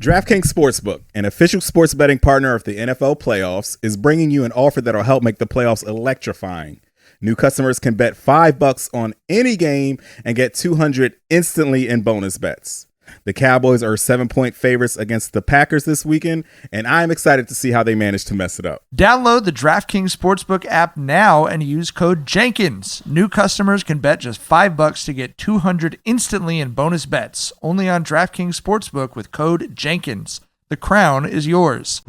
DraftKings Sportsbook, an official sports betting partner of the NFL playoffs, is bringing you an offer that'll help make the playoffs electrifying. New customers can bet $5 on any game and get $200 instantly in bonus bets. The Cowboys are 7-point favorites against the Packers this weekend, and I'm excited to see how they manage to mess it up. Download the DraftKings Sportsbook app now and use code Jenkins. New customers can bet just $5 to get $200 instantly in bonus bets. Only on DraftKings Sportsbook with code Jenkins. The crown is yours.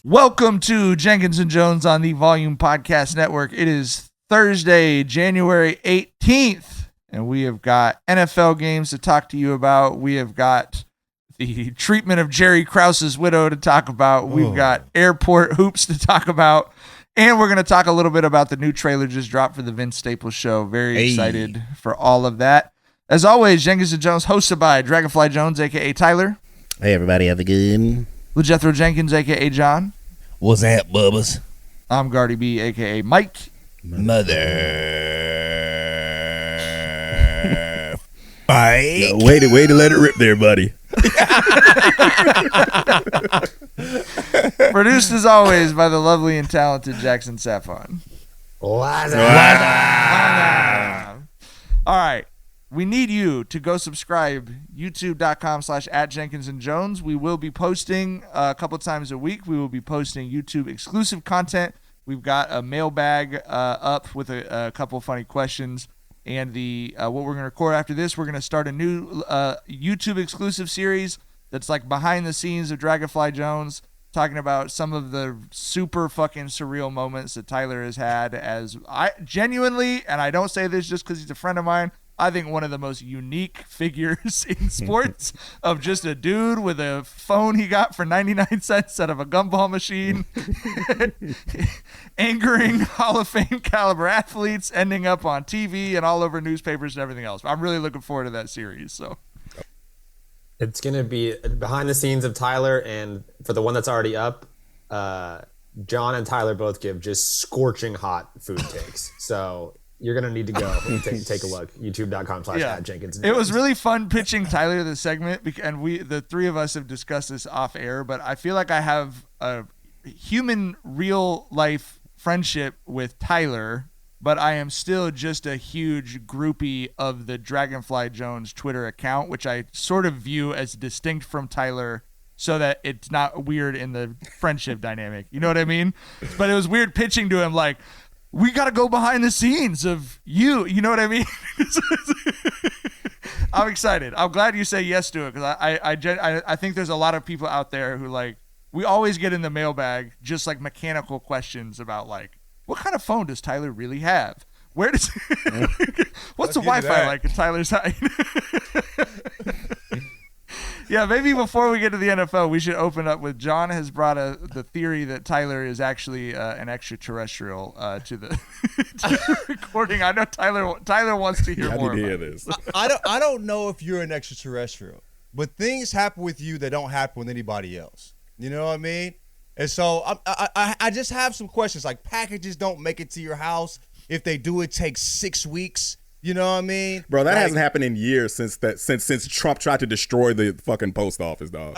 Welcome to Jenkins and Jonez on the Volume Podcast Network. It is Thursday, January 18th. And we have got NFL games to talk to you about. We have got the treatment of Jerry Krause's widow to talk about. We've got airport hoops to talk about. And we're going to talk a little bit about the new trailer just dropped for the Vince Staples show. Very excited for all of that. As always, Jenkins and Jonez, hosted by Dragonfly Jones, a.k.a. Tyler. Hey, everybody. Have a good. LeJethro Jenkins, a.k.a. John. What's that, Bubbas? I'm Gardy B, a.k.a. Mike. Mother. Bye. Yo, way to let it rip there, buddy. Produced as always by the lovely and talented Jackson Saffon. What's All right. We need you to go subscribe, youtube.com/@JenkinsandJones. We will be posting a couple times a week. We will be posting YouTube exclusive content. We've got a mailbag up with a couple funny questions. And what we're going to record after this, we're going to start a new YouTube exclusive series that's like behind the scenes of Dragonfly Jones, talking about some of the super fucking surreal moments that Tyler has had as I genuinely, and I don't say this just because he's a friend of mine, I think one of the most unique figures in sports of just a dude with a phone he got for 99 cents out of a gumball machine, angering Hall of Fame caliber athletes, ending up on TV and all over newspapers and everything else. I'm really looking forward to that series. So it's going to be behind the scenes of Tyler, and for the one that's already up, John and Tyler both give just scorching hot food takes. So you're going to need to go and take a look. YouTube.com/@Jenkins. It was really fun pitching Tyler the segment, and the three of us have discussed this off air, but I feel like I have a human real life friendship with Tyler, but I am still just a huge groupie of the Dragonfly Jones Twitter account, which I sort of view as distinct from Tyler so that it's not weird in the friendship dynamic. You know what I mean? But it was weird pitching to him like, we got to go behind the scenes of you. You know what I mean? I'm excited. I'm glad you say yes to it because I think there's a lot of people out there who like, we always get in the mailbag just like mechanical questions about like, what kind of phone does Tyler really have? Where does what's the Wi-Fi like at Tyler's house? Yeah, maybe before we get to the NFL, we should open up with John has brought the theory that Tyler is actually an extraterrestrial to the recording. I know Tyler wants to hear more. I need to hear this. I don't know if you're an extraterrestrial, but things happen with you that don't happen with anybody else. You know what I mean? And so I just have some questions. Like packages don't make it to your house. If they do, it takes 6 weeks. You know what I mean? Bro, that hasn't happened in years since Trump tried to destroy the fucking post office, dog.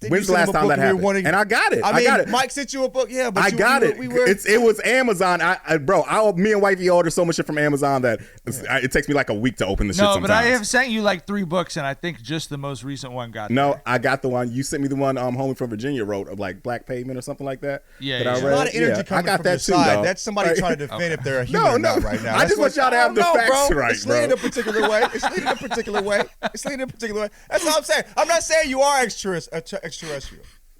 When's the last time that happened? And I got it. I got it. Mike sent you a book. Yeah, but I got it. It was Amazon. Me and wifey order so much shit from Amazon that it takes me like a week to open the shit sometimes. No, but I have sent you like 3 books, and I think just the most recent one got No, there. I got the one. You sent me the one Homie from Virginia wrote of like Black Pavement or something like that. Yeah, There's a lot of energy coming from your side. That's somebody trying to defend if they're a human or not right now. I just want y'all to have the facts right, It's leading a particular way. It's leading a particular way. That's all I'm saying. I'm not saying you are extraterrestrial.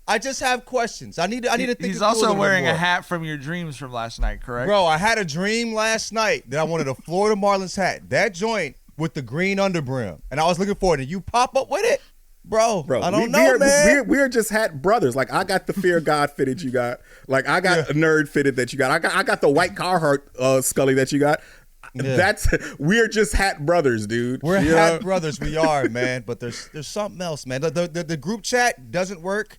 I just have questions. I need to think. He's also wearing a hat from your dreams from last night, correct? Bro, I had a dream last night that I wanted a Florida Marlins hat. That joint with the green underbrim. And I was looking for it. And you pop up with it? Bro, I don't know, man. We're just hat brothers. Like, I got the Fear of God fitted you got. Like, I got a nerd fitted that you got. I got the white Carhartt Scully that you got. Yeah. We're just hat brothers, dude. We're hat brothers. We are, man. But there's something else, man. The group chat doesn't work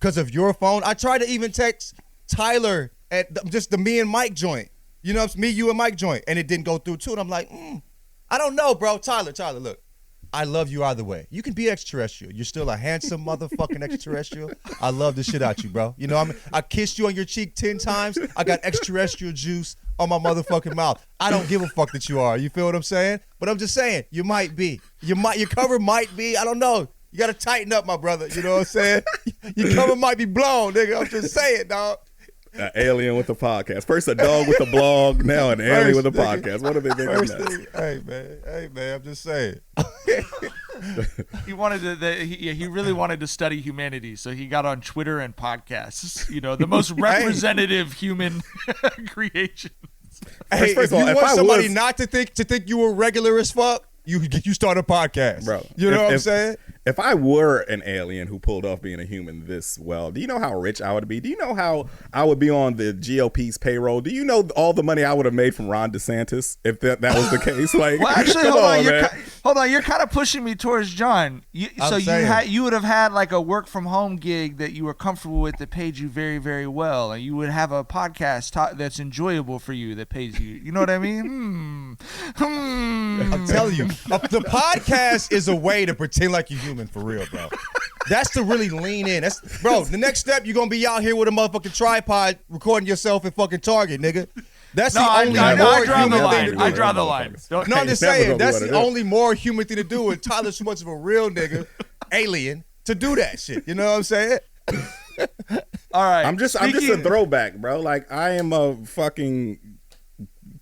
because of your phone. I tried to even text Tyler at just the me and Mike joint. You know, it's me, you, and Mike joint, and it didn't go through too. And I'm like, I don't know, bro. Tyler, look. I love you either way. You can be extraterrestrial. You're still a handsome motherfucking extraterrestrial. I love the shit out you, bro. You know what I mean? I kissed you on your cheek 10 times. I got extraterrestrial juice on my motherfucking mouth. I don't give a fuck that you are. You feel what I'm saying? But I'm just saying, you might be. Your cover might be. I don't know. You got to tighten up, my brother. You know what I'm saying? Your cover might be blown, nigga. I'm just saying, dog. An alien with a podcast. First a dog with a blog, now an alien with a podcast. What are they thinking of that? Hey man, I'm just saying. He really wanted to study humanity, so he got on Twitter and podcasts. You know, the most representative human creations. Hey, if you want somebody not to think you were regular as fuck, you start a podcast, bro. You know what I'm saying? If I were an alien who pulled off being a human this well, do you know how rich I would be? Do you know how I would be on the GOP's payroll? Do you know all the money I would have made from Ron DeSantis if that was the case? Like, well, actually, hold on. You're kind of pushing me towards John. You would have had like a work from home gig that you were comfortable with that paid you very, very well, and you would have a podcast that's enjoyable for you that pays you. You know what I mean? I'm telling you, the podcast is a way to pretend like you're human for real, bro. That's to really lean in. Bro, the next step, you're going to be out here with a motherfucking tripod recording yourself in fucking Target, nigga. That's the only more human thing to do. I draw the line. No, I'm just saying, that's the only more human thing to do, and Tyler's too much of a real nigga, alien, to do that shit. You know what I'm saying? All right. I'm just a throwback, bro. Like, I am a fucking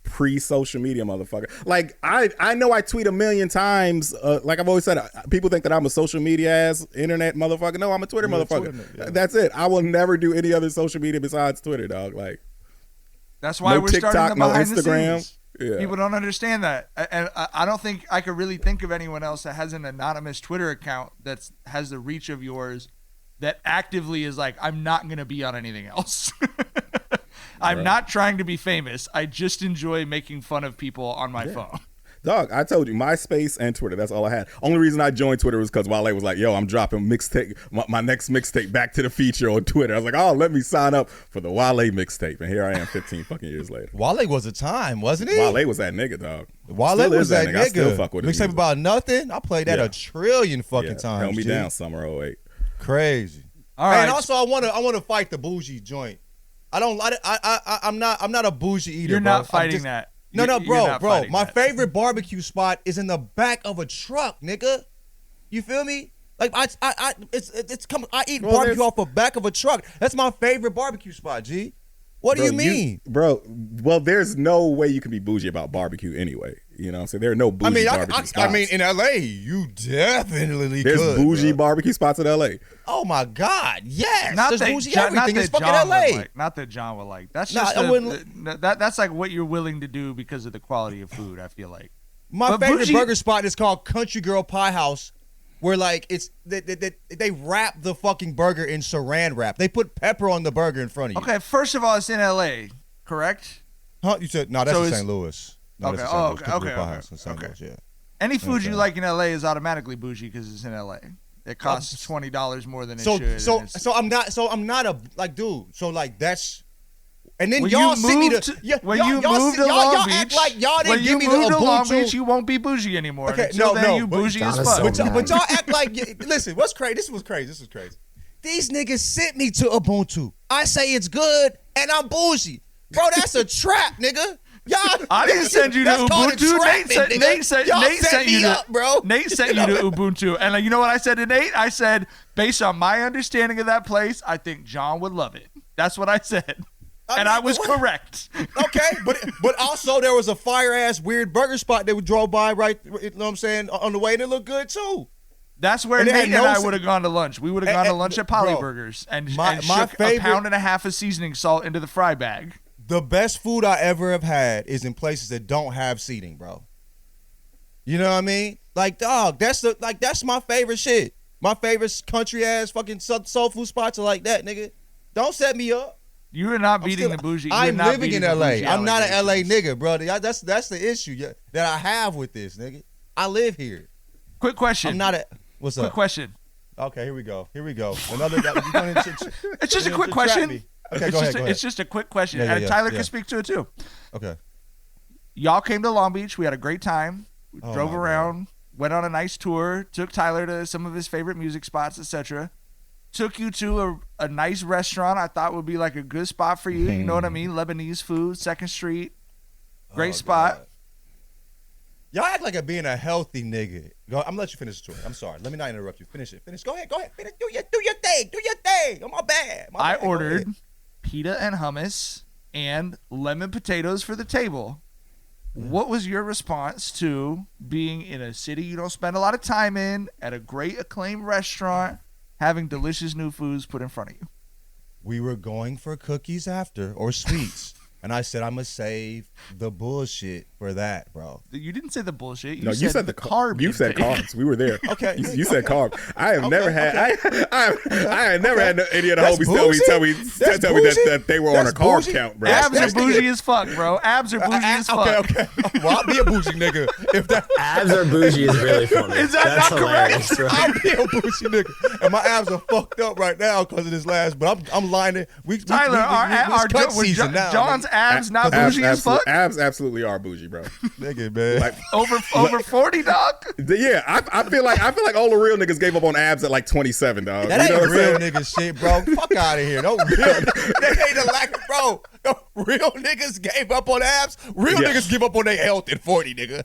pre-social media motherfucker. Like, I know I tweet a million times. Like I've always said, people think that I'm a social media ass internet motherfucker. No, I'm a Twitter motherfucker. That's it. I will never do any other social media besides Twitter, dog. Like, that's why we're TikTok, starting the behind the Instagram. scenes. Yeah. People don't understand that, and I don't think I could really think of anyone else that has an anonymous Twitter account that has the reach of yours that actively is like, I'm not going to be on anything else. I'm not trying to be famous. I just enjoy making fun of people on my phone. Dog, I told you, MySpace and Twitter, that's all I had. Only reason I joined Twitter was because Wale was like, yo, I'm dropping mixtape, my next mixtape Back to the Feature on Twitter. I was like, oh, let me sign up for the Wale mixtape. And here I am 15 fucking years later. Wale was a time, wasn't he? Wale was that nigga, dog. Wale was that nigga. I still fuck with him. Mixtape about nothing? I played that a trillion fucking times. Held me down summer 08. Crazy. All right. And also, I want to fight the bougie joint. I'm not a bougie eater. You're not bro. fighting that. No, bro. My that. favorite barbecue spot is in the back of a truck, nigga. You feel me? Like I eat barbecue off the back of a truck. That's my favorite barbecue spot, G. What do you mean? Bro, well, there's no way you can be bougie about barbecue anyway. You know what I'm saying? There are no bougie barbecue spots. I mean, in L.A., you definitely There's could. bougie barbecue spots in L.A. Oh, my God. Yes. Not There's that bougie John, everything. It's fucking John L.A. like. Not that John would like. That's just that's like what you're willing to do because of the quality of food, I feel like. My favorite burger spot is called Country Girl Pie House, where like they wrap the fucking burger in saran wrap. They put pepper on the burger in front of you. Okay, first of all, it's in L.A., correct? Huh? You said no. That's in St. Louis. No, okay. Yeah. Any food you like in L.A. is automatically bougie because it's in L.A. It costs $20 more than it should. So I'm not a like dude. So like that's. And then when y'all you see me when you move to Long Beach, act like y'all didn't give me the when you move to Long Ubuntu. Beach, you won't be bougie anymore. Okay, Until then, you but bougie as John fuck. is so But y'all act like listen. What's crazy? This was crazy. These niggas sent me to Ubuntu. I say it's good, and I'm bougie, bro. That's a trap, nigga. Y'all, I didn't send you to Ubuntu. Nate sent you to bro. Nate sent you to Ubuntu, and you know what I said to Nate? I said, based on my understanding of that place, I think John would love it. That's what I said. I was correct. Okay, but also there was a fire ass weird burger spot that we drove by right, you know what I'm saying, on the way, and it looked good too. That's where Nate and I would have gone to lunch. We would have gone to lunch at Poly Burgers and shook a pound and a half of seasoning salt into the fry bag. The best food I ever have had is in places that don't have seating, bro. You know what I mean? Like, dog, that's my favorite shit. My favorite country ass fucking soul food spots are like that, nigga. Don't set me up. You are not beating the bougie. I'm living in LA. I'm not an LA nigga, bro. That's the issue that I have with this, nigga. I live here. Quick question. I'm not a. What's up? Quick question. Okay, here we go. Another. It's just a quick question. Okay, go ahead. It's just a quick question, Yeah, and Tyler can speak to it too. Okay. Y'all came to Long Beach. We had a great time. We drove around. went on a nice tour, took Tyler to some of his favorite music spots, etc. Took you to a nice restaurant I thought would be like a good spot for you. You know what I mean? Lebanese food, 2nd Street. Great spot. God. Y'all act like being a healthy nigga. I'm gonna let you finish the story. I'm sorry. Let me not interrupt you. Finish it. Go ahead. Finish. Do your thing. Oh, my bad. I ordered pita and hummus and lemon potatoes for the table. What was your response to being in a city you don't spend a lot of time in, at a great acclaimed restaurant, having delicious new foods put in front of you? We were going for cookies after, or sweets. And I said, I'm going to save the bullshit for that, bro. You didn't say the bullshit. You said the carb. You said carbs. We were there. Okay. You said carb. I have never had. I never had any of the That's homies bougie? tell me that they were on a That's carb bougie? count, bro. Abs are bougie as fuck, bro. Abs are bougie as fuck. Okay. Well, I'll be a bougie nigga. If that Abs are bougie is really funny. Is that That's not hilarious, correct? I'll be a bougie nigga. And my abs are fucked up right now because of this last, but I'm lining. Tyler, our cut season now. John's abs not bougie as fuck? Abs absolutely are bougie, bro. Nigga, man. Like, Over 40, dog? yeah, I feel like all the real niggas gave up on abs at like 27, dog. That you know ain't what I'm real saying? nigga shit, bro. Fuck out of here. No real. That ain't a lack of, bro. No, real niggas gave up on abs. Real niggas give up on their health at 40, nigga.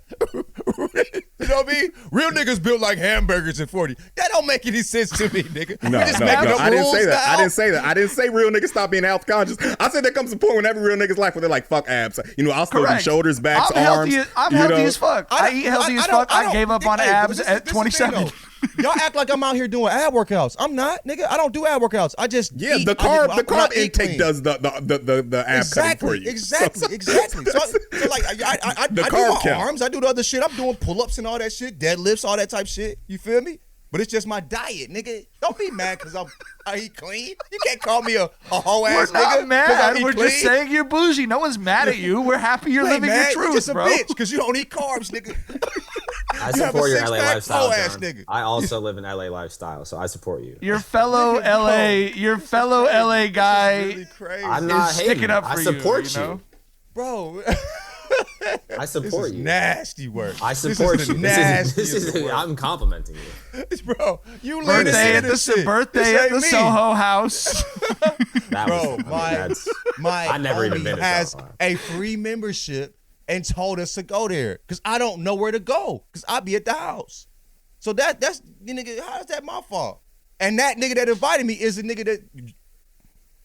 You know what I mean? Real niggas built like hamburgers at 40. That don't make any sense to me, nigga. No, I didn't say that. I didn't say real niggas stop being health conscious. I said there comes a point when every real nigga's life where they're like, fuck abs. You know, I'll still do Correct. shoulders, backs, I'm arms. I'm healthy as fuck. I eat healthy as fuck. I gave up on abs at 27. Y'all act like I'm out here doing ab workouts. I'm not, nigga. I don't do ab workouts. I just eat. The carb I eat intake clean. does the ab cutting for you. Exactly. So like, I do carb my count. arms. I do the other shit. I'm doing pull-ups and all that shit, deadlifts, all that type shit. You feel me? But it's just my diet, nigga. Don't be mad because I eat clean. You can't call me a hoe ass We're nigga. not 'cause I mad. eat We're clean. just saying you're bougie. No one's mad at you. We're happy you're You ain't living mad. your You truth, just a bro. bitch because you don't eat carbs, nigga. I You have a support your LA six-pack, lifestyle, hoe-ass John. nigga. I also live in LA lifestyle, so I support you. Your fellow LA guy Really crazy. I'm not is hating. sticking up for I support you. know? Bro. I This support is you. nasty work. I support this you. is the nastiest This is work. I'm complimenting you. Bro, you Birthday at this the shit. birthday This at ain't the me. Soho House. That Bro, was, I my never even homie been to has Soho. a free membership and told us to go there because I don't know where to go because I be at the house. So that's you nigga. How is that my fault? And that nigga that invited me is the nigga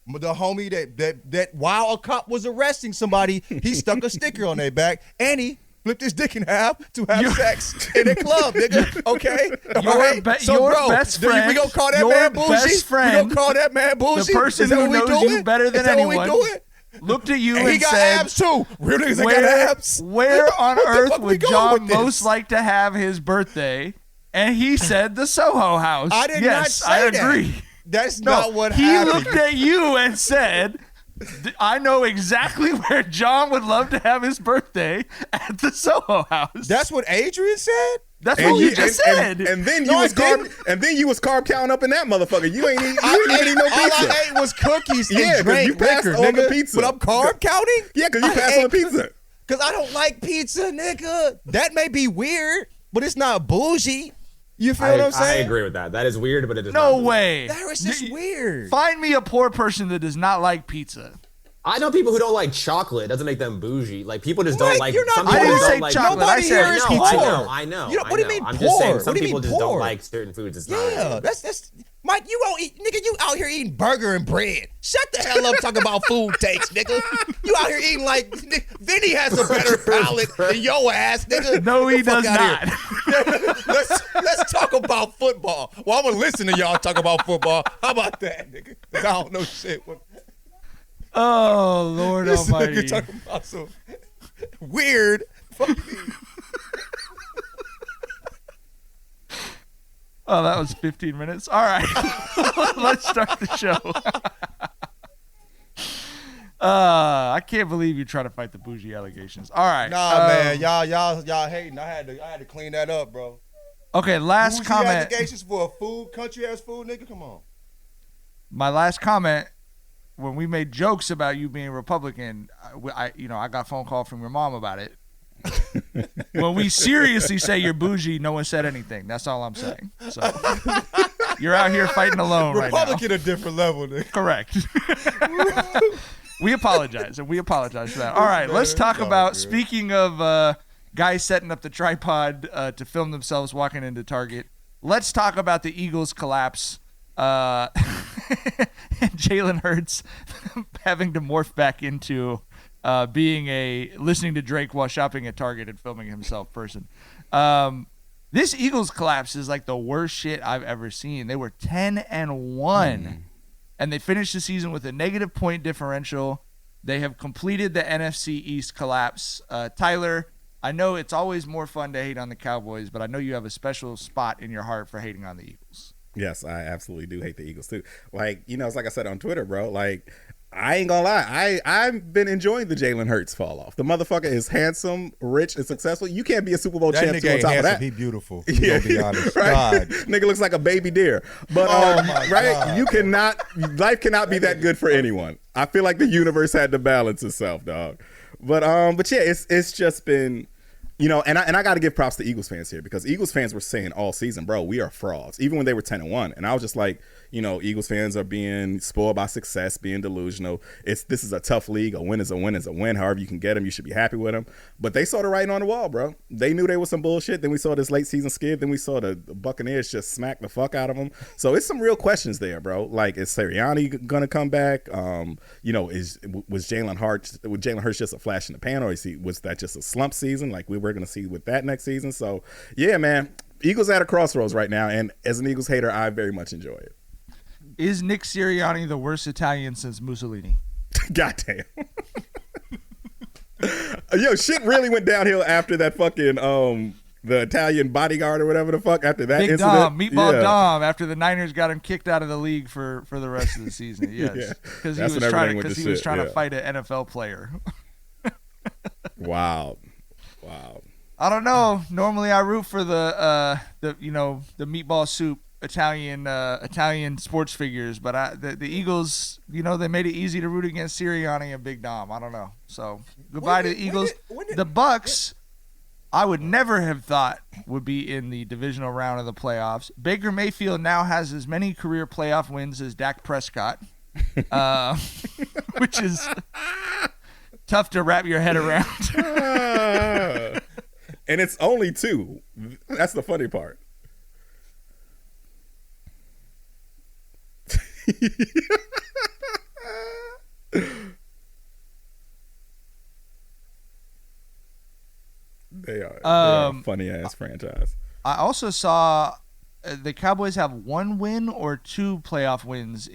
the homie that while a cop was arresting somebody, he stuck a sticker on their back and he flipped his dick in half to have sex in a club, nigga. Okay, Your best friend, we gonna call that your man bougie. best friend, we gonna call that man bougie. the person Is that who what we knows you doing? better than Is that anyone, what we doing? looked at you And and he got said, abs too. Real niggas ain't got abs. Where on What the earth fuck we would going John with this? most like to have his birthday? And he said the Soho House. I did not yes, say I that. agree. That's No, not what he happened. looked at you and said, I know exactly where John would love to have his birthday at the Soho House. That's what Adrian said. That's what you just said. And then No, you I was carb, didn't. and then you was carb counting up in that motherfucker. You ain't eat no All pizza. I ate was cookies and Yeah, 'cause drank you passed liquor, on the nigga. pizza. But I'm carb counting? Yeah, because you passed on the pizza. Because I don't like pizza, nigga. That may be weird, but it's not bougie. You feel what I'm I saying? agree with that. That is weird, but it is No not way. That was just weird. Find me a poor person that does not like pizza. I know people who don't like chocolate. It doesn't make them bougie. Like people just What? don't like. You're not Some poor. people I didn't just say don't like. chocolate. Nobody I said here is pizza. poor. I know. You know, what do you mean I'm poor? just saying What some do you people mean just don't poor? like certain foods. It's Yeah, not. that's Mike, you don't eat, nigga, you out here eating burger and bread. Shut the hell up talking about food takes, nigga. You out here eating like, Vinny has a better palate than your ass, nigga. No, he Get the fuck does outta not. here. Let's talk about football. Well, I'm gonna listen to y'all talk about football. How about that, nigga? 'Cause I don't know shit. Oh, Lord This Almighty. nigga talking about some weird. Fuck me. Oh, that was 15 minutes. All right. Let's start the show. I can't believe you try to fight the bougie allegations. All right. Nah, man, y'all hating. I had to clean that up, bro. Okay, last Bougie comment. allegations for a country ass food, nigga. Come on. My last comment, when we made jokes about you being Republican, I got a phone call from your mom about it. When we seriously say you're bougie, no one said anything. That's all I'm saying. So you're out here fighting alone right now. Republican a different level, nigga. Correct. We apologize, and we apologize for that. All right, let's talk about, speaking of guys setting up the tripod to film themselves walking into Target, let's talk about the Eagles' collapse. And Jalen Hurts having to morph back into being listening to Drake while shopping at Target and filming himself person. This Eagles collapse is like the worst shit I've ever seen. They were 10-1, and they finished the season with a negative point differential. They have completed the NFC East collapse. Tyler, I know it's always more fun to hate on the Cowboys, but I know you have a special spot in your heart for hating on the Eagles. Yes, I absolutely do hate the Eagles too. Like, it's like I said on Twitter, bro. Like, I ain't gonna lie. I've been enjoying the Jalen Hurts fall off. The motherfucker is handsome, rich, and successful. You can't be a Super Bowl champ on top of that. He beautiful. We gonna be honest. Right? Nigga looks like a baby deer. But right, God. You cannot. Life cannot be that good for anyone. I feel like the universe had to balance itself, dog. But yeah, it's just been. And I got to give props to Eagles fans here, because Eagles fans were saying all season, bro, we are frauds, even when they were 10-1. And I was just like, Eagles fans are being spoiled by success, being delusional. This is a tough league. A win is a win is a win. However you can get them, you should be happy with them. But they saw the writing on the wall, bro. They knew they was some bullshit. Then we saw this late season skid. Then we saw the Buccaneers just smack the fuck out of them. So it's some real questions there, bro. Like, is Sirianni gonna come back? Was Jalen Hurts just a flash in the pan, or was that just a slump season like we were gonna see with that next season? So yeah, man, Eagles at a crossroads right now, and as an Eagles hater, I very much enjoy it. Is Nick Sirianni the worst Italian since Mussolini? Goddamn. Yo, shit really went downhill after that fucking the Italian bodyguard or whatever the fuck, after that Big incident. Dom, Meatball Dom, after the Niners got him kicked out of the league for the rest of the season. Yes, because he was trying to fight an NFL player. Wow. I don't know. Normally I root for the meatball soup Italian sports figures, but the Eagles, they made it easy to root against Sirianni and Big Dom. I don't know. So goodbye to the Eagles. The Bucs, I would never have thought would be in the divisional round of the playoffs. Baker Mayfield now has as many career playoff wins as Dak Prescott, which is tough to wrap your head around. And it's only 2. That's the funny part. They are a funny ass franchise. I also saw the Cowboys have 1 win or 2 playoff wins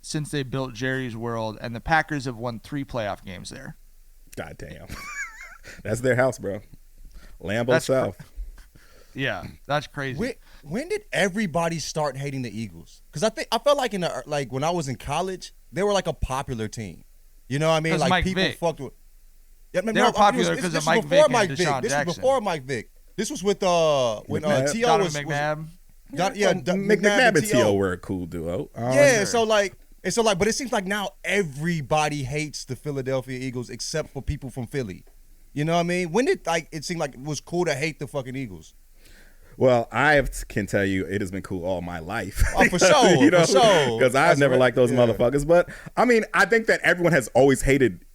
since they built Jerry's World, and the Packers have won 3 playoff games there. God damn. That's their house, bro. Lambeau South. Yeah, that's crazy. When did everybody start hating the Eagles? Because I felt like when I was in college, they were like a popular team. You know what I mean? Like Mike people Vick. fucked with. Yeah, they were popular because of Mike Vick and Deshaun Jackson. This was before Mike Vick. This was with when T.O. was McNabb. McNabb and T.O. were a cool duo. Yeah, sure. But it seems like now everybody hates the Philadelphia Eagles except for people from Philly. You know what I mean? When did it seem like it was cool to hate the fucking Eagles? Well, I can tell you it has been cool all my life. Oh, for sure. For sure. Because I've never liked those motherfuckers. But, I mean, I think that everyone has always hated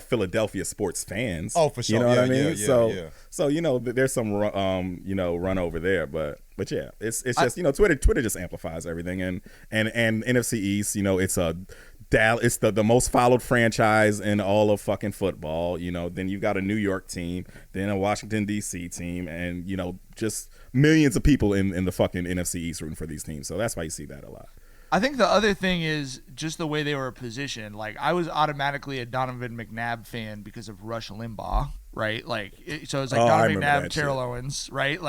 Philadelphia sports fans. Oh, for sure. You know what I mean? Yeah. So, there's some, run over there. But yeah, it's just, Twitter just amplifies everything. And NFC East, it's it's the most followed franchise in all of fucking football. Then you've got a New York team, then a Washington, D.C. team, and, just millions of people in the fucking NFC East rooting for these teams. So that's why you see that a lot. I think the other thing is just the way they were positioned. Like, I was automatically a Donovan McNabb fan because of Rush Limbaugh, right? So it's like Donovan McNabb, Terrell Owens, right?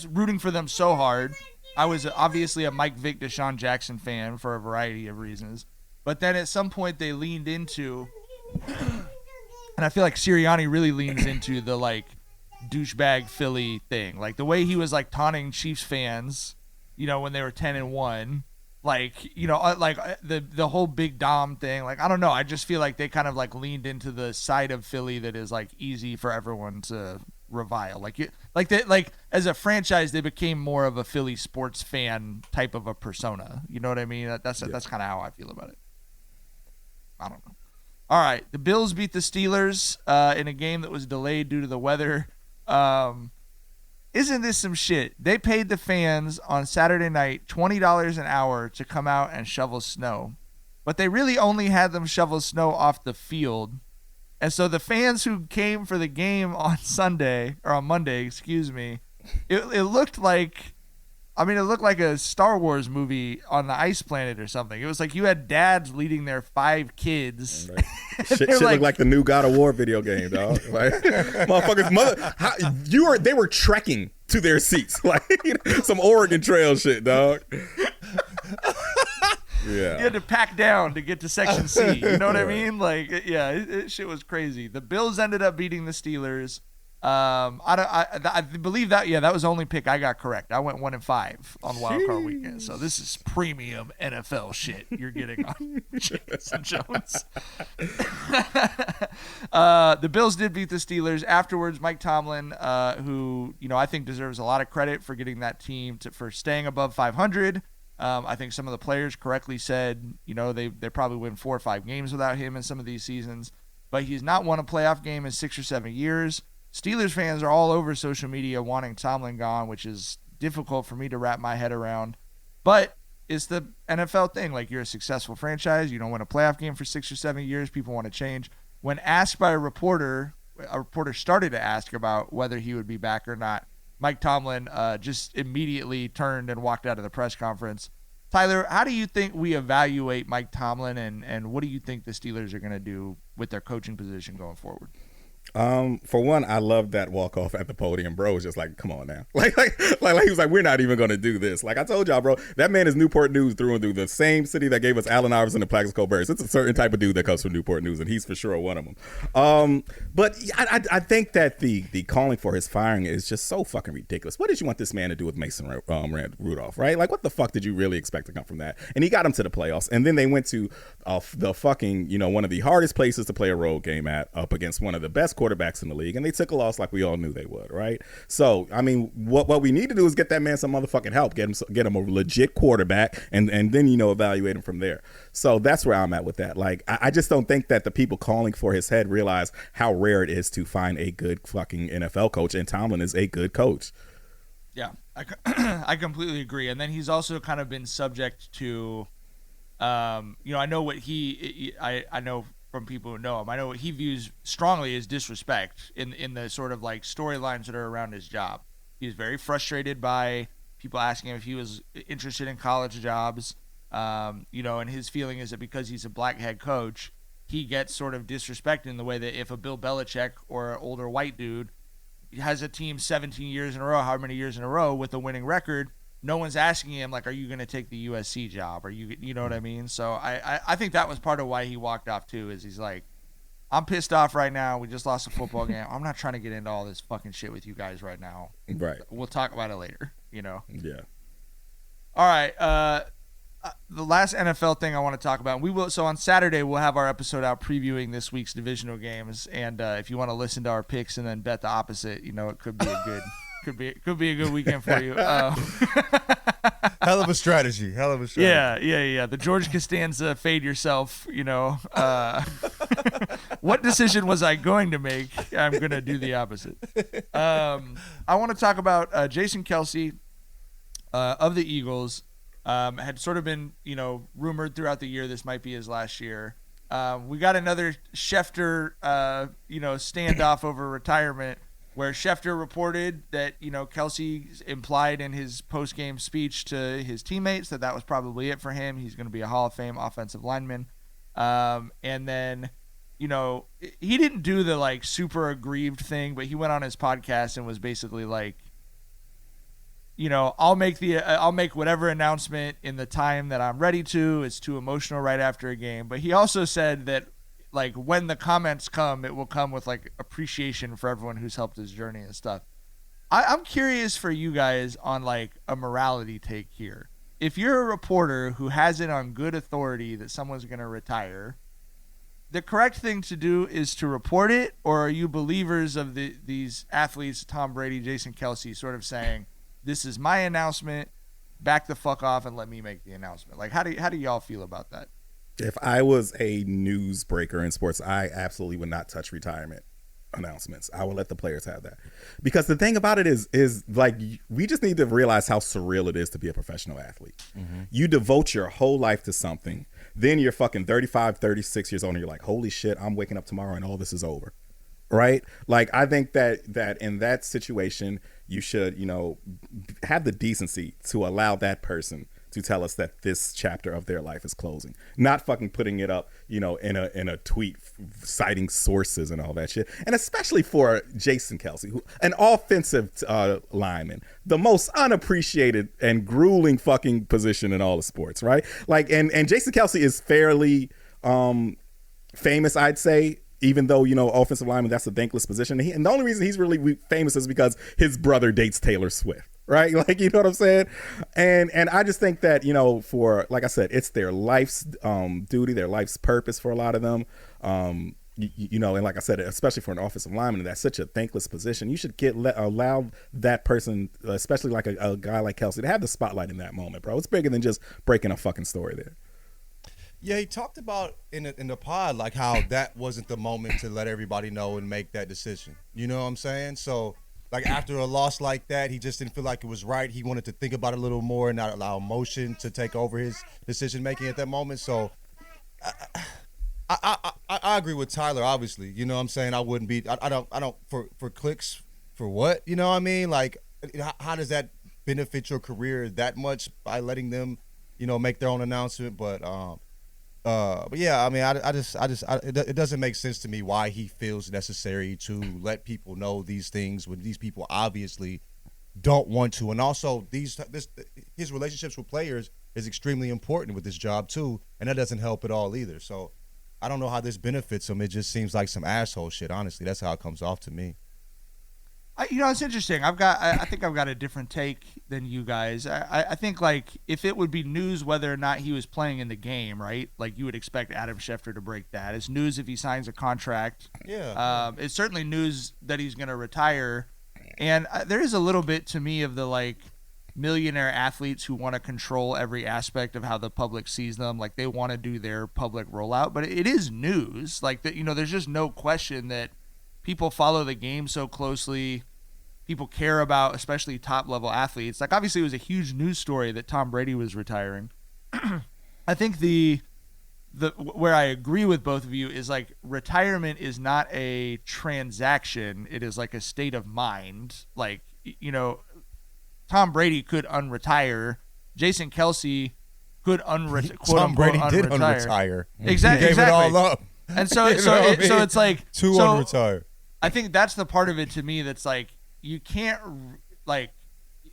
Rooting for them so hard. I was obviously a Mike Vick, Deshaun Jackson fan for a variety of reasons. But then at some point they leaned into, and I feel like Sirianni really leans into the douchebag Philly thing. Like the way he was taunting Chiefs fans, when they were 10-1, the whole Big Dom thing. I don't know. I just feel like they kind of leaned into the side of Philly that is easy for everyone to revile. Like as a franchise, they became more of a Philly sports fan type of a persona. You know what I mean? That's kind of how I feel about it. I don't know. All right, the Bills beat the Steelers in a game that was delayed due to the weather. Isn't this some shit? They paid the fans on Saturday night $20 an hour to come out and shovel snow, but they really only had them shovel snow off the field. And so the fans who came for the game on Monday, it looked like, it looked like a Star Wars movie on the ice planet or something. It was like you had dads leading their 5 kids. Right. Shit looked like the new God of War video game, dog. Like, motherfuckers, they were trekking to their seats, like some Oregon Trail shit, dog. Yeah, you had to pack down to get to Section C. You know what I mean? Like, it shit was crazy. The Bills ended up beating the Steelers. I believe that that was the only pick I got correct. I went 1-5 on Wild Card Weekend. So this is premium NFL shit you're getting on Jenkins and Jonez. The Bills did beat the Steelers. Afterwards, Mike Tomlin, who I think deserves a lot of credit for getting that team for staying above 500. I think some of the players correctly said they probably win 4 or 5 games without him in some of these seasons, but he's not won a playoff game in 6 or 7 years. Steelers fans are all over social media wanting Tomlin gone, which is difficult for me to wrap my head around. But it's the NFL thing. Like, you're a successful franchise. You don't win a playoff game for 6 or 7 years. People want to change. When asked by a reporter started to ask about whether he would be back or not, Mike Tomlin just immediately turned and walked out of the press conference. Tyler, how do you think we evaluate Mike Tomlin, and what do you think the Steelers are going to do with their coaching position going forward? For one, I love that walk off at the podium, bro. It's just like, come on now. Like he was like, we're not even going to do this. Like I told y'all, bro, that man is Newport News through and through. The same city that gave us Allen Iverson and Plaxico Burress. It's a certain type of dude that comes from Newport News, and he's for sure one of them. But I think that the calling for his firing is just so fucking ridiculous. What did you want this man to do with Mason Rudolph, right? Like, what the fuck did you really expect to come from that? And he got him to the playoffs, and then they went to the fucking, one of the hardest places to play a road game up against one of the best quarterbacks in the league, and they took a loss like we all knew they would, right? So, what we need to do is get that man some motherfucking help, get him a legit quarterback, and then evaluate him from there. So that's where I'm at with that. Like, I just don't think that the people calling for his head realize how rare it is to find a good fucking NFL coach, and Tomlin is a good coach. Yeah, I completely agree. And then he's also kind of been subject to, I know what I know from people who know him, I know what he views strongly as disrespect in the sort of like storylines that are around his job. He's very frustrated by people asking him if he was interested in college jobs, and his feeling is that because he's a black head coach, he gets sort of disrespected in the way that if a Bill Belichick or an older white dude has a team 17 years in a row, however many years in a row with a winning record, no one's asking him, like, are you going to take the USC job? Are you know what I mean? So I think that was part of why he walked off too, is he's like, I'm pissed off right now. We just lost a football game. I'm not trying to get into all this fucking shit with you guys right now. Right. We'll talk about it later, Yeah. All right. The last NFL thing I want to talk about, so on Saturday we'll have our episode out previewing this week's divisional games, and if you want to listen to our picks and then bet the opposite, it could be a good could be a good weekend for you. Hell of a strategy. Yeah. The George Costanza fade yourself. What decision was I going to make? I'm going to do the opposite. I want to talk about Jason Kelce of the Eagles. Had sort of been, rumored throughout the year this might be his last year. We got another Schefter, standoff over retirement, where Schefter reported that, Kelce implied in his post-game speech to his teammates that was probably it for him. He's going to be a Hall of Fame offensive lineman. And then, he didn't do the, super aggrieved thing, but he went on his podcast and was basically like, I'll make whatever announcement in the time that I'm ready to. It's too emotional right after a game. But he also said that, when the comments come, it will come with, appreciation for everyone who's helped his journey and stuff. I'm curious for you guys on, a morality take here. If you're a reporter who has it on good authority that someone's going to retire, the correct thing to do is to report it, or are you believers of these athletes, Tom Brady, Jason Kelce, sort of saying, this is my announcement, back the fuck off and let me make the announcement? Like, how do y'all feel about that? If I was a newsbreaker in sports, I absolutely would not touch retirement announcements. I would let the players have that. Because the thing about it is like, we just need to realize how surreal it is to be a professional athlete. Mm-hmm. You devote your whole life to something. Then you're fucking 35, 36 years old and you're like, holy shit, I'm waking up tomorrow and all this is over. Right? Like, I think that in that situation, you should, have the decency to allow that person to tell us that this chapter of their life is closing, not fucking putting it up, in a tweet citing sources and all that shit. And especially for Jason Kelce, who an offensive lineman, the most unappreciated and grueling fucking position in all of sports, right? Like, and Jason Kelce is fairly famous, I'd say. Even though, offensive lineman, that's a thankless position. And the only reason he's really famous is because his brother dates Taylor Swift, right? Like, you know what I'm saying? And I just think that, for, like I said, it's their life's duty, their life's purpose for a lot of them. And like I said, especially for an offensive lineman, that's such a thankless position. You should allow that person, especially like a guy like Kelce, to have the spotlight in that moment, bro. It's bigger than just breaking a fucking story there. Yeah, he talked about in the pod like how that wasn't the moment to let everybody know and make that decision. You know what I'm saying? So, like, after a loss like that, he just didn't feel like it was right. He wanted to think about it a little more and not allow emotion to take over his decision making at that moment. So, I agree with Tyler. Obviously, you know what I'm saying. I wouldn't be. I don't for clicks for what, you know what I mean? Like, how does that benefit your career that much by letting them, make their own announcement? But yeah, I mean, it doesn't make sense to me why he feels necessary to let people know these things when these people obviously don't want to. And also, his relationships with players is extremely important with this job too, and that doesn't help at all either. So I don't know how this benefits him. It just seems like some asshole shit. Honestly, that's how it comes off to me. It's interesting. I think I've got a different take than you guys. I think, like, if it would be news whether or not he was playing in the game, right? Like, you would expect Adam Schefter to break that. It's news if he signs a contract. Yeah. It's certainly news that he's going to retire. And there is a little bit to me of the, like, millionaire athletes who want to control every aspect of how the public sees them. Like, they want to do their public rollout. But it is news. Like, that, there's just no question that people follow the game so closely. People care about, especially top-level athletes. Like, obviously, it was a huge news story that Tom Brady was retiring. I think the where I agree with both of you is, like, retirement is not a transaction. It is like a state of mind. Like, Tom Brady could unretire. Jason Kelce could Tom Brady did unretire. Exactly. He gave it all up. And so it's like to unretire. I think that's the part of it to me that's like, you can't, like,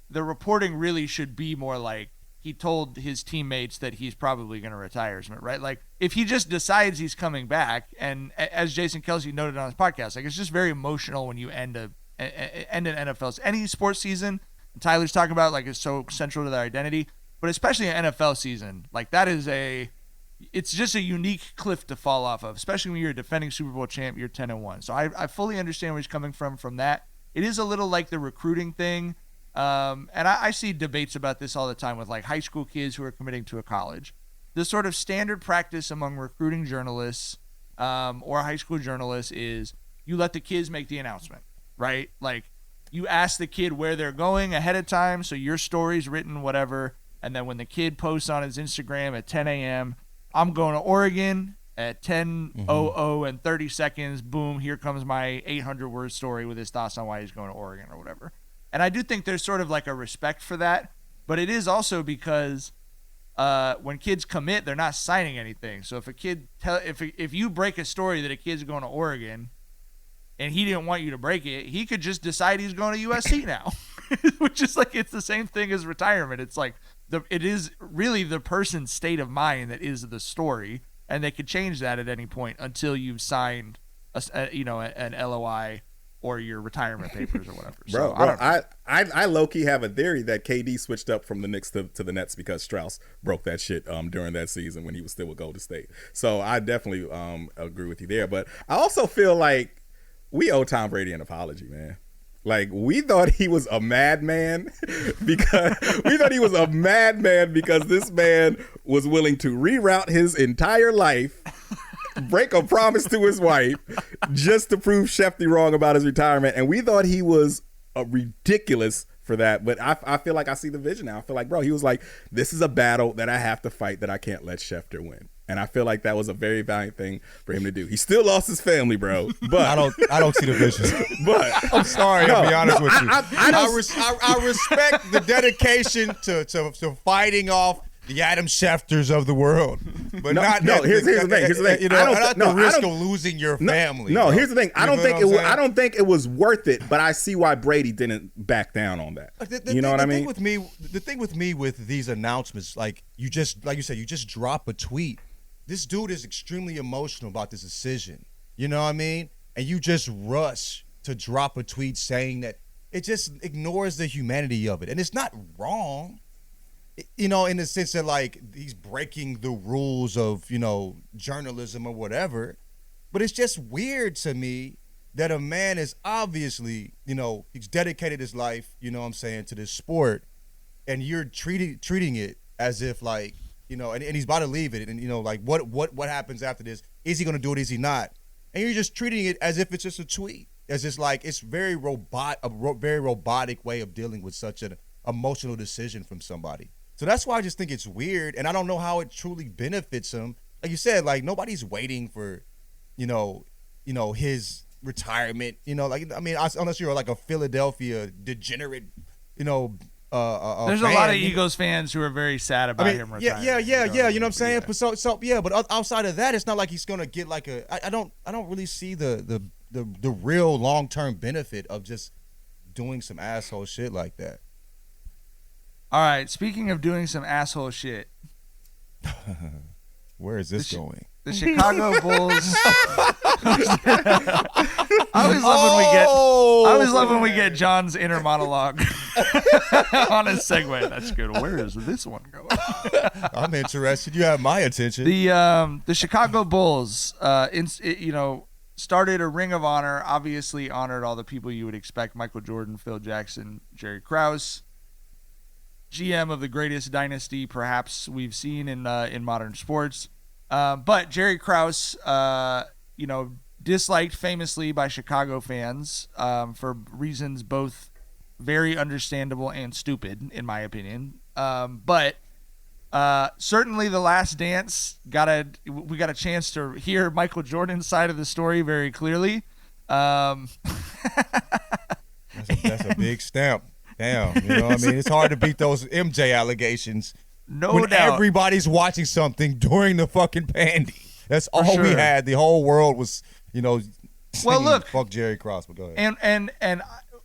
the reporting really should be more like he told his teammates that he's probably going to retire, right? Like, if he just decides he's coming back, and as Jason Kelce noted on his podcast, like, it's just very emotional when you end an NFL, any sports season. And Tyler's talking about, like, it's so central to their identity, but especially an NFL season, like, it's just a unique cliff to fall off of, especially when you're a defending Super Bowl champ, you're 10-1. So I fully understand where he's coming from that. It is a little like the recruiting thing. And I see debates about this all the time with, like, high school kids who are committing to a college. The sort of standard practice among recruiting journalists or high school journalists is you let the kids make the announcement, right? Like, you ask the kid where they're going ahead of time, so your story's written, whatever. And then when the kid posts on his Instagram at 10 a.m., I'm going to Oregon at 10:00 and 30 seconds, boom, here comes my 800-word story with his thoughts on why he's going to Oregon or whatever. And I do think there's sort of like a respect for that, but it is also because when kids commit, they're not signing anything. So if a kid if you break a story that a kid's going to Oregon and he didn't want you to break it, he could just decide he's going to USC now, which is like, it's the same thing as retirement. It's like it is really the person's state of mind that is the story. And they could change that at any point until you've signed an LOI or your retirement papers or whatever. Bro, So I don't know. I low key have a theory that KD switched up from the Knicks to the Nets because Strauss broke that shit during that season when he was still with Golden State. So I definitely agree with you there. But I also feel like we owe Tom Brady an apology, man. Like, we thought he was a madman because this man was willing to reroute his entire life, break a promise to his wife just to prove Shefty wrong about his retirement. And we thought he was ridiculous for that. But I feel like I see the vision now. I feel like, bro, he was like, this is a battle that I have to fight that I can't let Schefter win. And I feel like that was a very valiant thing for him to do. He still lost his family, bro. But I don't see the vision. But I'm sorry, I'll be honest with you. I I respect the dedication to fighting off the Adam Schefters of the world, but here's the thing. Here's the thing. You know, not the risk of losing your family. No, bro. here's the thing. I don't think it was worth it. But I see why Brady didn't back down on that. You know what I mean? The thing with me with these announcements, like you said, you just drop a tweet. This dude is extremely emotional about this decision. You know what I mean? And you just rush to drop a tweet saying that. It just ignores the humanity of it, and it's not wrong. You know, in the sense that, like, he's breaking the rules of, you know, journalism or whatever. But it's just weird to me that a man is obviously, you know, he's dedicated his life, you know what I'm saying, to this sport. And you're treating it as if, like, you know, and he's about to leave it. And, you know, like, what happens after this? Is he going to do it? Is he not? And you're just treating it as if it's just a tweet. It's just like, it's very very robotic way of dealing with such an emotional decision from somebody. So that's why I just think it's weird, and I don't know how it truly benefits him. Like you said, like, nobody's waiting for, you know, his retirement. You know, like, I mean, unless you're like a Philadelphia degenerate, you know, there's fan. A lot of Eagles fans who are very sad about him retiring. Yeah. You know what I'm saying? Yeah. But outside of that, it's not like he's gonna get like I don't really see the real long-term benefit of just doing some asshole shit like that. All right, speaking of doing some asshole shit. Where is this going? The Chicago Bulls. I always love when we get John's inner monologue on a segue. That's good. Where is this one going? I'm interested. You have my attention. The Chicago Bulls, started a Ring of Honor. Obviously, honored all the people you would expect: Michael Jordan, Phil Jackson, Jerry Krause. GM of the greatest dynasty perhaps we've seen in modern sports. But Jerry Krause, disliked famously by Chicago fans for reasons both very understandable and stupid, in my opinion. But certainly The Last Dance, we got a chance to hear Michael Jordan's side of the story very clearly. That's a big stamp. Damn, you know what I mean? It's hard to beat those MJ allegations. No doubt. Everybody's watching something during the fucking pandy. That's all we had. The whole world was, you know, singing, fuck Jerry Krause. But go ahead. And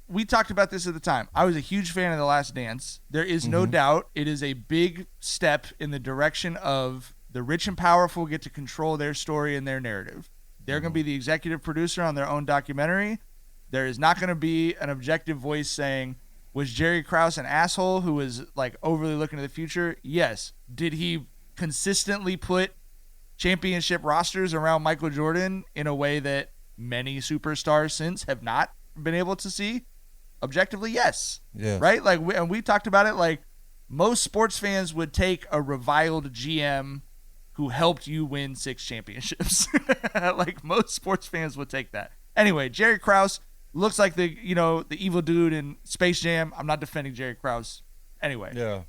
we talked about this at the time. I was a huge fan of The Last Dance. There is no doubt it is a big step in the direction of the rich and powerful get to control their story and their narrative. They're going to be the executive producer on their own documentary. There is not going to be an objective voice saying, was Jerry Krause an asshole who was like overly looking to the future? Yes. Did he consistently put championship rosters around Michael Jordan in a way that many superstars since have not been able to see? Objectively, yes. Yeah. Right? Like, we talked about it. Like, most sports fans would take a reviled GM who helped you win 6 championships. Like, most sports fans would take that. Anyway, Jerry Krause looks like the evil dude in Space Jam. I'm not defending Jerry Krause. Anyway, yeah,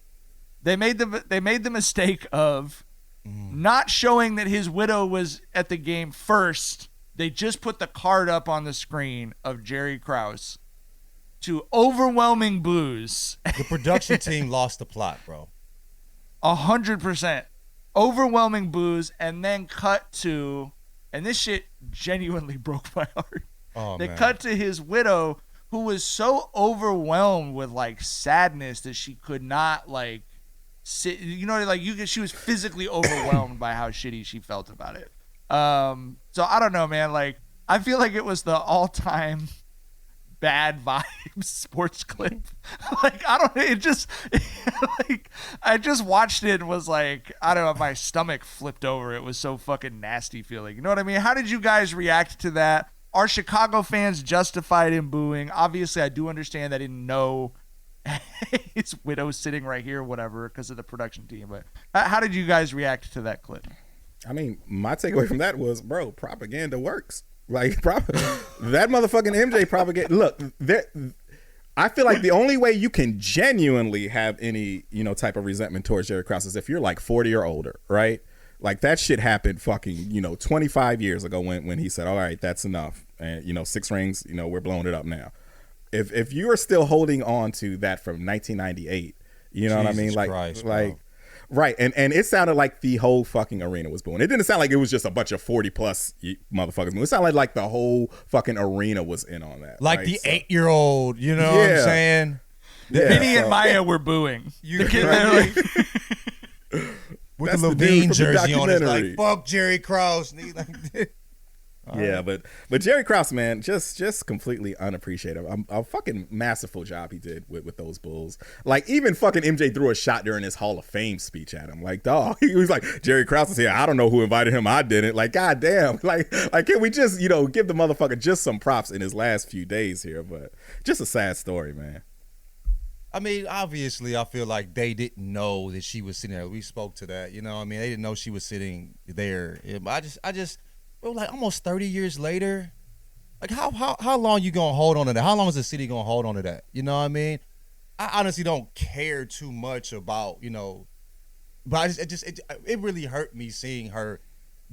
they made the mistake of not showing that his widow was at the game first. They just put the card up on the screen of Jerry Krause to overwhelming boos. The production team lost the plot, bro. 100%. Overwhelming boos, and then cut to, and this shit genuinely broke my heart. Oh, they man. cut to his widow, who was so overwhelmed with like sadness that she could not like sit. You know, like she was physically overwhelmed by how shitty she felt about it. So I don't know, man. Like, I feel like it was the all-time bad vibes sports clip. Like, I don't, it just, like, I just watched it and was like, I don't know, my stomach flipped over. It was so fucking nasty feeling. You know what I mean? How did you guys react to that? Are Chicago fans justified in booing? Obviously, I do understand they didn't know his widow's sitting right here, whatever, because of the production team. But how did you guys react to that clip? I mean, my takeaway from that was, bro, propaganda works. Like, that motherfucking MJ propaganda. Look, I feel like the only way you can genuinely have any, type of resentment towards Jerry Krause is if you're like 40 or older, right? Like, that shit happened fucking, 25 years ago when he said, all right, that's enough. And, 6 rings, we're blowing it up now. If you are still holding on to that from 1998, you know what I mean? Christ, right. And it sounded like the whole fucking arena was booing. It didn't sound like it was just a bunch of 40 plus motherfuckers. It sounded like the whole fucking arena was in on that. Like, right? the 8-year-old, what I'm saying? Yeah, Vinny and Maya were booing. The kid, they're like, with That's the the dude Levine from the jersey on, it's documentary. like, fuck Jerry Krause. Yeah, but Jerry Krause, man, just completely unappreciative. A fucking masterful job he did with those Bulls. Like, even fucking MJ threw a shot during his Hall of Fame speech at him. Like, dog, he was like, Jerry Krause is here. I don't know who invited him. I didn't. Like, goddamn. Like, can we just, give the motherfucker just some props in his last few days here? But just a sad story, man. I mean, obviously, I feel like they didn't know that she was sitting there. We spoke to that, They didn't know she was sitting there. But I just, bro, like almost 30 years later, like how long you gonna hold on to that? How long is the city gonna hold on to that? You know what I mean? I honestly don't care too much about, but it really hurt me seeing her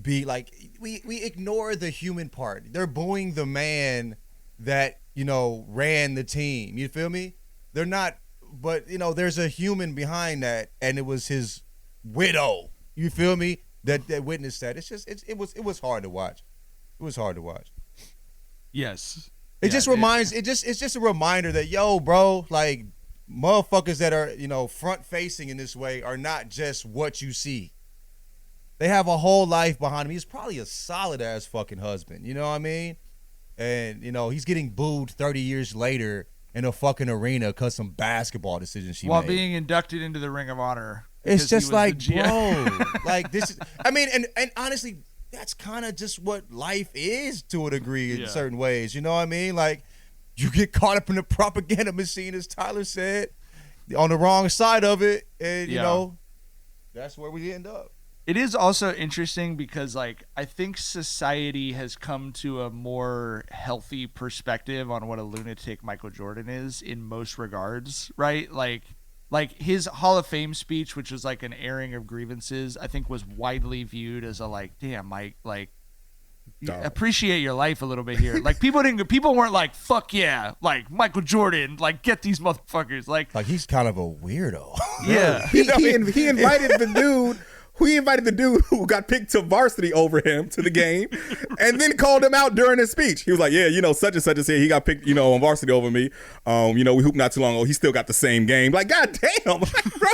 be like, we ignore the human part. They're booing the man that, ran the team. You feel me? They're not. But, there's a human behind that, and it was his widow. You feel me? That witnessed that. It's just it was hard to watch. It was hard to watch. yes. It's just a reminder that, yo, bro, like, motherfuckers that are, front facing in this way are not just what you see. They have a whole life behind him. He's probably a solid ass fucking husband. You know what I mean? And, he's getting booed 30 years later in a fucking arena because some basketball decisions she While made. being inducted into the Ring of Honor. It's because he just was like, the GM. bro, like this is, I mean, and honestly, that's kind of just what life is to a degree in certain ways. You know what I mean? Like, you get caught up in the propaganda machine, as Tyler said, on the wrong side of it, and, that's where we end up. It is also interesting because, like, I think society has come to a more healthy perspective on what a lunatic Michael Jordan is in most regards, right? Like his Hall of Fame speech, which was like an airing of grievances, I think was widely viewed as a like, damn, Mike, like, appreciate your life a little bit here. Like, people weren't like, fuck yeah, like Michael Jordan, like, get these motherfuckers, like he's kind of a weirdo. Yeah, He invited the dude. He invited the dude who got picked to varsity over him to the game, and then called him out during his speech. He was like, "Yeah, such and such is here. He got picked, on varsity over me. We hooped not too long ago. He still got the same game. Like, goddamn, like, bro,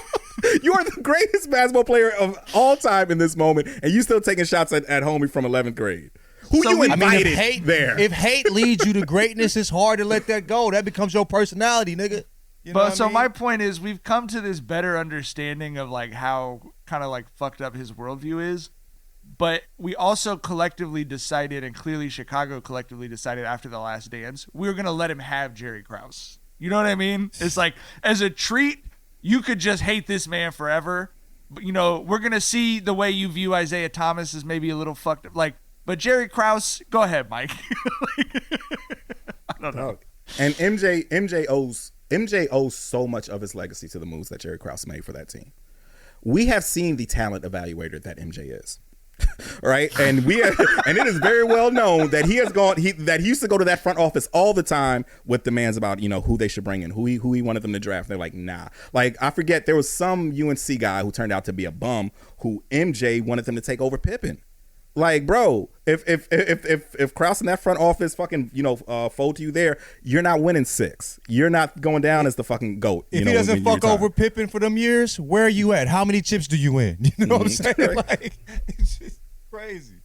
you are the greatest basketball player of all time in this moment, and you still taking shots at homie from 11th grade. Who you invited there? If hate leads you to greatness, it's hard to let that go. That becomes your personality, nigga. My point is, we've come to this better understanding of like how kind of like fucked up his worldview is, but we also collectively decided, and clearly Chicago collectively decided after The Last Dance, we were gonna let him have Jerry Krause. You know what I mean? It's like, as a treat, you could just hate this man forever. But, we're gonna see the way you view Isaiah Thomas as maybe a little fucked up. Like, but Jerry Krause, go ahead, Mike. I don't know. And MJ owes so much of his legacy to the moves that Jerry Krause made for that team. We have seen the talent evaluator that MJ is, right? And and it is very well known that he used to go to that front office all the time with demands about who they should bring in, who he wanted them to draft. They're like, nah. Like, I forget, there was some UNC guy who turned out to be a bum who MJ wanted them to take over Pippen. Like, bro, if Krause in that front office fucking fold to you there, you're not winning 6. You're not going down as the fucking GOAT. If he doesn't fuck over Pippen for them years, where are you at? How many chips do you win? You know what I'm saying? Like, it's just crazy.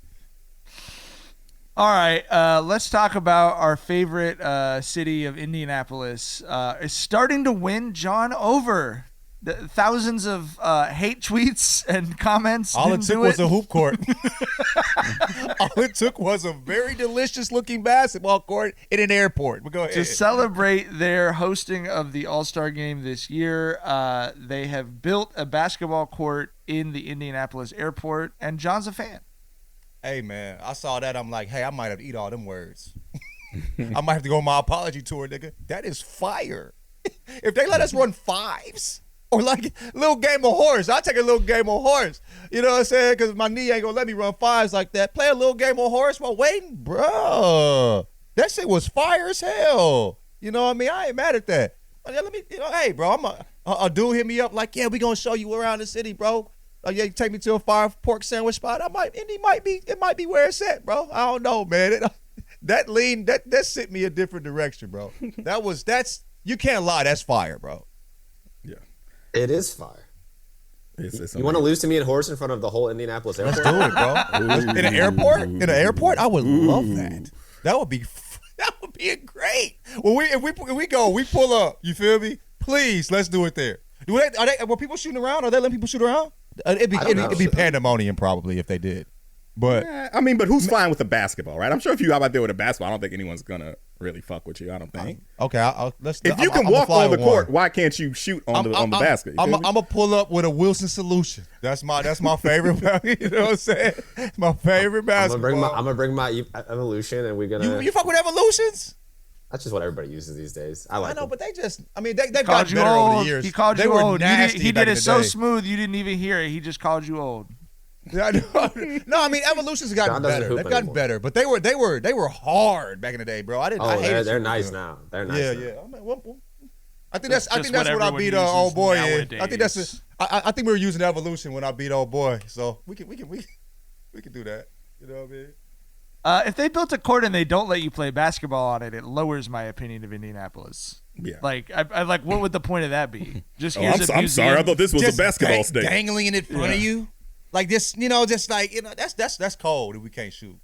All right, let's talk about our favorite city of Indianapolis. Is starting to win John over. Thousands of hate tweets and comments. All it took was a hoop court. All it took was a very delicious looking basketball court in an airport. But go ahead. To celebrate their hosting of the All-Star game this year, they have built a basketball court in the Indianapolis airport, and John's a fan. Hey, man, I saw that. I'm like, hey, I might have to eat all them words. I might have to go on my apology tour, nigga. That is fire. If they let us run fives or like a little game of horse, I'll take a little game of horse. You know what I'm saying? Because my knee ain't going to let me run fives like that. Play a little game of horse while waiting. Bro, that shit was fire as hell. You know what I mean? I ain't mad at that. Let me, hey, bro, a dude hit me up like, yeah, we going to show you around the city, bro. Yeah, you take me to a fire pork sandwich spot. It might be where it's at, bro. I don't know, man. That sent me a different direction, bro. You can't lie. That's fire, bro. Yeah, It is fire. it's You want to lose to me and horse in front of the whole Indianapolis airport? Let's do it, bro. In an airport? In an airport? I would love that. That would be great. If we go, we pull up. You feel me? Please, let's do it there. Were people shooting around? Are they letting people shoot around? It'd be pandemonium probably if they did. But but who's fine with a basketball, right? I'm sure if you out there with a basketball, I don't think anyone's gonna really fuck with you. I don't think. Okay, let's. If you can walk on the court, why can't you shoot on the basket? I'm gonna pull up with a Wilson solution. That's my favorite. You know what I'm saying? It's my favorite basketball. I'm gonna bring my evolution, and we're gonna. You fuck with evolutions? That's just what everybody uses these days. I know, but they they've gotten better old. over the years. He called they you were old. Nasty He did it so day. smooth you didn't even hear it. He just called you old. No, evolutions have gotten John doesn't better. hoop They've gotten anymore. better, but they were hard back in the day, bro. I hated they're shooting, nice bro. now. They're nice. Yeah, now. yeah. I think that's what I everyone beat uses old boy in. nowadays. I think that's I think we were using evolution when I beat old boy, so we can do that. You know what I mean? If they built a court and they don't let you play basketball on it, it lowers my opinion of Indianapolis. Yeah. Like, I like, what would the point of that be? Just I'm sorry. I thought this was a basketball state. Dangling in front of you, like this. That's cold if we can't shoot.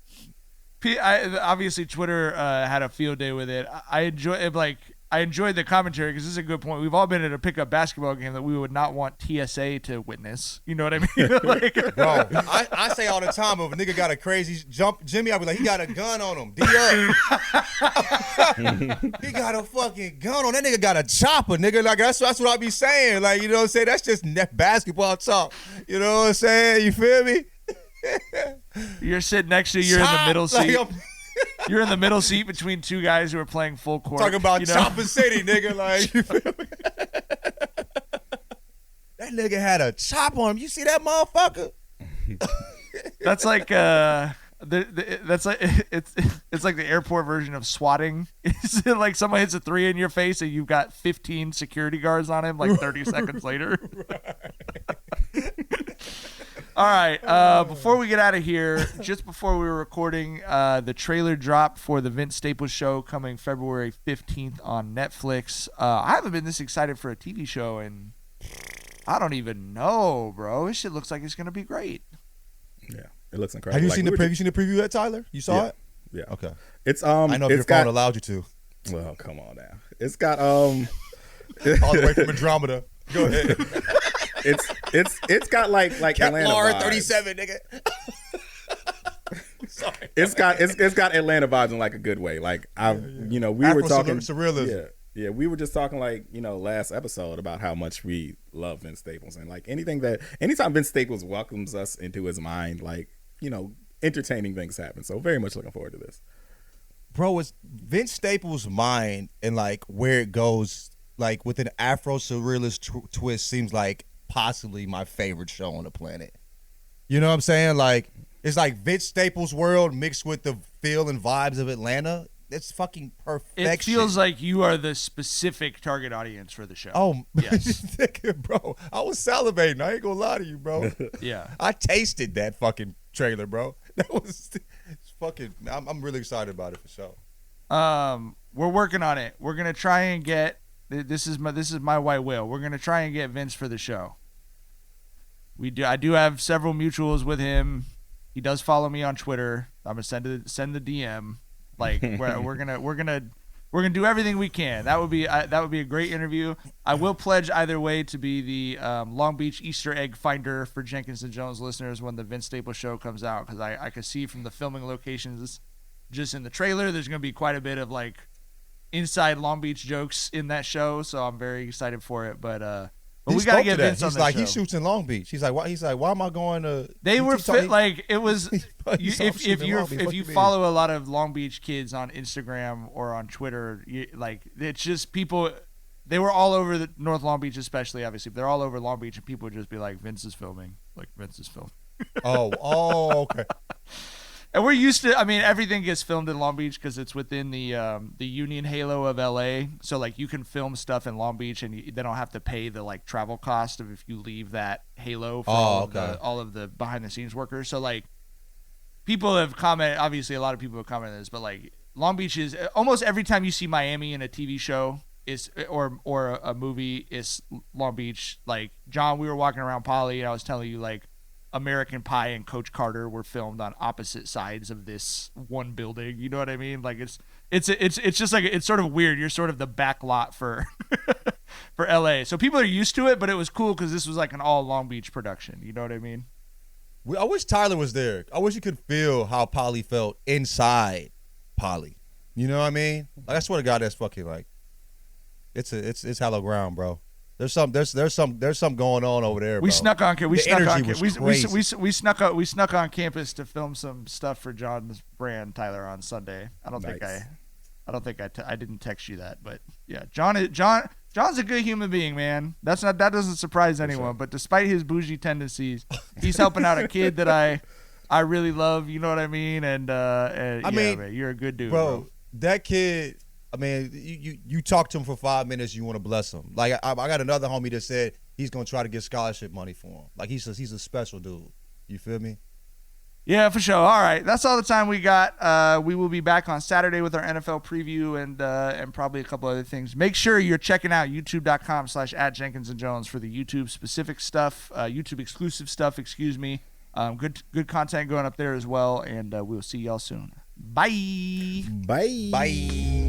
Obviously, Twitter had a field day with it. I enjoyed the commentary because this is a good point. We've all been at a pickup basketball game that we would not want TSA to witness. You know what I mean? Bro, I say all the time if a nigga got a crazy jump, Jimmy, I'll be like, he got a gun on him. D-up. He got a fucking gun on that nigga. Got a chopper, nigga. Like that's what I be saying. Like, you know what I'm saying? That's just basketball talk. You know what I'm saying? You feel me? You're sitting next to you're in the middle seat. You're in the middle seat between two guys who are playing full court. Talking about Chopper City, nigga. Like, you feel me? That nigga had a chop on him. You see that motherfucker? That's like that's like it's like the airport version of swatting. It's like someone hits a three in your face and you've got 15 security guards on him like 30 seconds later. All right. Before we get out of here, just before we were recording, the trailer dropped for the Vince Staples show coming February 15th on Netflix. I haven't been this excited for a TV show, and I don't even know, bro. This shit looks like it's gonna be great. Yeah, it looks incredible. Have you seen the preview? You seen the preview yet, Tyler? You saw it? Yeah. Okay. It's I know if your phone allowed you to. Well, come on now. It's got All the way from Andromeda. Go ahead. It's got like Atlanta vibes. 37, nigga. Sorry. It's got Atlanta vibes in like a good way. Like we were talking surrealism. Yeah, we were just talking like, last episode about how much we love Vince Staples and like anytime Vince Staples welcomes us into his mind, like, entertaining things happen. So very much looking forward to this. Bro, it's Vince Staples' mind and like where it goes, like with an Afro surrealist twist, seems like possibly my favorite show on the planet. You know what I'm saying? Like, it's like Vince Staples' world mixed with the feel and vibes of Atlanta. It's fucking perfection. It feels like you are the specific target audience for the show. Oh, yes. Bro, I was salivating. I ain't gonna lie to you, bro. Yeah. I tasted that fucking trailer, bro. That was fucking. I'm really excited about it for sure. We're working on it. We're gonna try and get. This is my white whale. We're gonna try and get Vince for the show. I do have several mutuals with him. He does follow me on Twitter. I'm gonna send the DM. Like we're gonna do everything we can. That would be a great interview. I will pledge either way to be the Long Beach Easter egg finder for Jenkins and Jonez listeners when the Vince Staples show comes out, because I could see from the filming locations just in the trailer there's gonna be quite a bit of like inside Long Beach jokes in that show. So I'm very excited for it. But we gotta get Vince on the show. He shoots in Long Beach. He's like, why am I going to? They were fit like it was. If you follow a lot of Long Beach kids on Instagram or on Twitter, it's just people. They were all over the North Long Beach, especially obviously. They're all over Long Beach, and people would just be like, "Vince is filming." Like Vince is filming. Okay. And we're used to. I mean, everything gets filmed in Long Beach because it's within the Union Halo of LA. So like you can film stuff in Long Beach, and they don't have to pay the like travel cost of if you leave that halo for all of the behind the scenes workers. So like people have commented. Obviously, a lot of people have commented this, but like Long Beach is almost every time you see Miami in a TV show is or a movie is Long Beach. Like John, we were walking around Poly, and I was telling you like American Pie and Coach Carter were filmed on opposite sides of this one building. You know what I mean? Like it's just like it's sort of weird. You're sort of the back lot for for LA. So people are used to it, but it was cool because this was like an all Long Beach production. You know what I mean? I wish Tyler was there. I wish you could feel how Polly felt inside Polly. You know what I mean? Like, I swear to God, that's fucking like it's hollow ground, bro. There's some going on over there. We bro. snuck on. We energy snuck on campus to film some stuff for John's brand, Tyler, on Sunday. I didn't text you that, but yeah, John's a good human being, man. That doesn't surprise anyone. But despite his bougie tendencies, he's helping out a kid that I really love. You know what I mean? And man, you're a good dude, bro. That kid. I mean, you talk to him for 5 minutes, you want to bless him. Like I got another homie that said he's gonna try to get scholarship money for him. Like he's a special dude. You feel me? Yeah, for sure. All right, that's all the time we got. We will be back on Saturday with our NFL preview and probably a couple other things. Make sure you're checking out youtube.com/@JenkinsandJonez for the YouTube specific stuff, YouTube exclusive stuff. Excuse me. Good content going up there as well, and we'll see y'all soon. Bye. Bye.